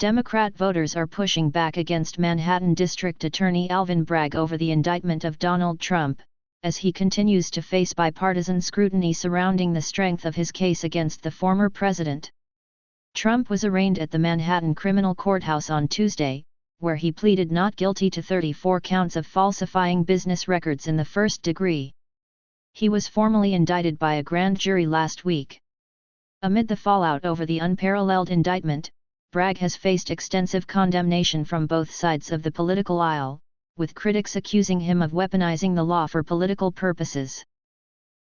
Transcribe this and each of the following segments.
Democrat voters are pushing back against Manhattan District Attorney Alvin Bragg over the indictment of Donald Trump, as he continues to face bipartisan scrutiny surrounding the strength of his case against the former president. Trump was arraigned at the Manhattan Criminal Courthouse on Tuesday, where he pleaded not guilty to 34 counts of falsifying business records in the first degree. He was formally indicted by a grand jury last week. Amid the fallout over the unparalleled indictment, Bragg has faced extensive condemnation from both sides of the political aisle, with critics accusing him of weaponizing the law for political purposes.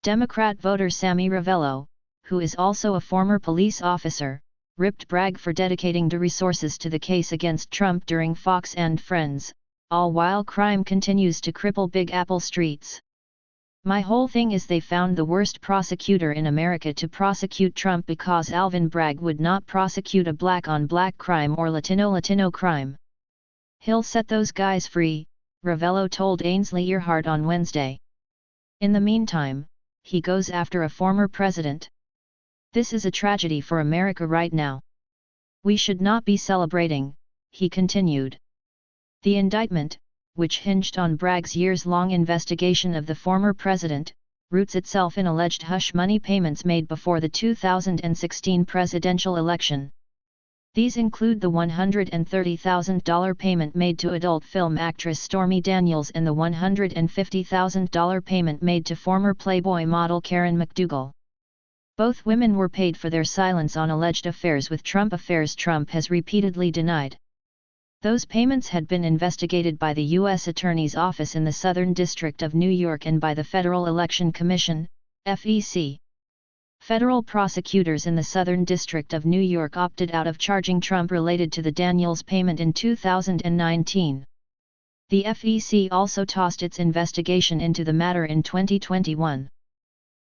Democrat voter Sammy Ravello, who is also a former police officer, ripped Bragg for dedicating resources to the case against Trump during Fox and Friends, all while crime continues to cripple Big Apple streets. "My whole thing is they found the worst prosecutor in America to prosecute Trump because Alvin Bragg would not prosecute a black-on-black crime or Latino crime. He'll set those guys free," Ravello told Ainsley Earhart on Wednesday. In the meantime, he goes after a former president. "This is a tragedy for America right now. We should not be celebrating," he continued. The indictment, which hinged on Bragg's years-long investigation of the former president, roots itself in alleged hush money payments made before the 2016 presidential election. These include the $130,000 payment made to adult film actress Stormy Daniels and the $150,000 payment made to former Playboy model Karen McDougal. Both women were paid for their silence on alleged affairs with Trump, affairs Trump has repeatedly denied. Those payments had been investigated by the U.S. Attorney's Office in the Southern District of New York and by the Federal Election Commission, FEC. Federal prosecutors in the Southern District of New York opted out of charging Trump related to the Daniels payment in 2019. The FEC also tossed its investigation into the matter in 2021.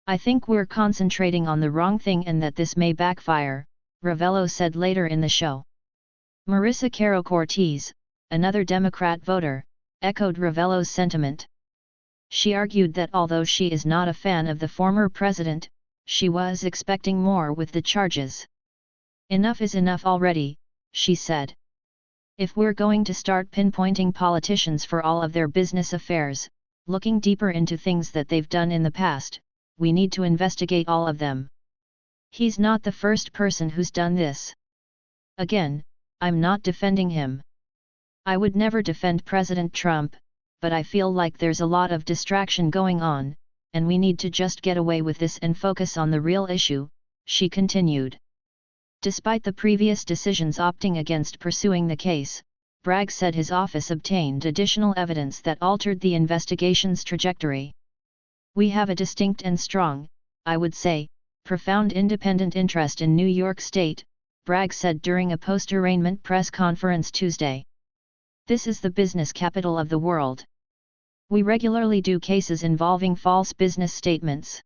"I think we're concentrating on the wrong thing and that this may backfire," Ravello said later in the show. Marissa Caro-Cortez, another Democrat voter, echoed Ravello's sentiment. She argued that although she is not a fan of the former president, she was expecting more with the charges. "Enough is enough already," she said. "If we're going to start pinpointing politicians for all of their business affairs, looking deeper into things that they've done in the past, we need to investigate all of them. He's not the first person who's done this. Again, I'm not defending him. I would never defend President Trump, but I feel like there's a lot of distraction going on, and we need to just get away with this and focus on the real issue," she continued. Despite the previous decisions opting against pursuing the case, Bragg said his office obtained additional evidence that altered the investigation's trajectory. "We have a distinct and strong, I would say, profound independent interest in New York State," Bragg said during a post-arraignment press conference Tuesday. "This is the business capital of the world. We regularly do cases involving false business statements.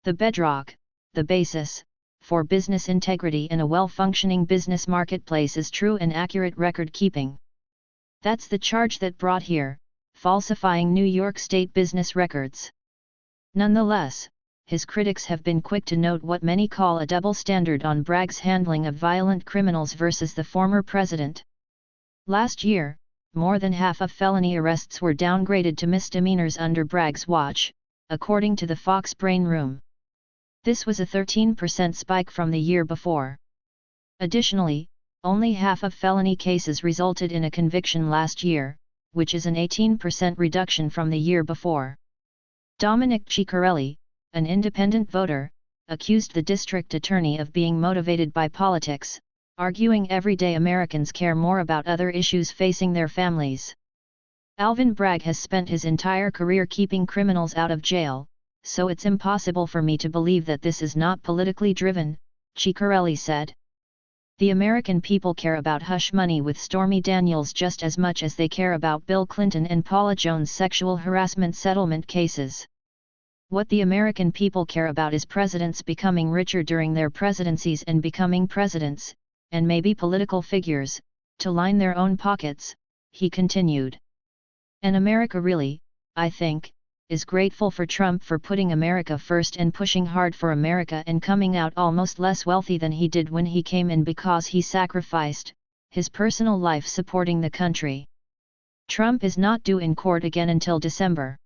The bedrock, the basis, for business integrity in a well-functioning business marketplace is true and accurate record-keeping. That's the charge that brought here, falsifying New York State business records." Nonetheless, his critics have been quick to note what many call a double standard on Bragg's handling of violent criminals versus the former president. Last year, more than half of felony arrests were downgraded to misdemeanors under Bragg's watch, according to the Fox Brain Room. This was a 13% spike from the year before. Additionally, only half of felony cases resulted in a conviction last year, which is an 18% reduction from the year before. Dominic Ciccarelli, an independent voter, accused the district attorney of being motivated by politics, arguing everyday Americans care more about other issues facing their families. "Alvin Bragg has spent his entire career keeping criminals out of jail, so it's impossible for me to believe that this is not politically driven," Ciccarelli said. "The American people care about hush money with Stormy Daniels just as much as they care about Bill Clinton and Paula Jones' sexual harassment settlement cases. What the American people care about is presidents becoming richer during their presidencies and becoming presidents, and maybe political figures, to line their own pockets," he continued. "And America really, I think, is grateful for Trump for putting America first and pushing hard for America and coming out almost less wealthy than he did when he came in because he sacrificed, his personal life supporting the country. Trump is not due in court again until December.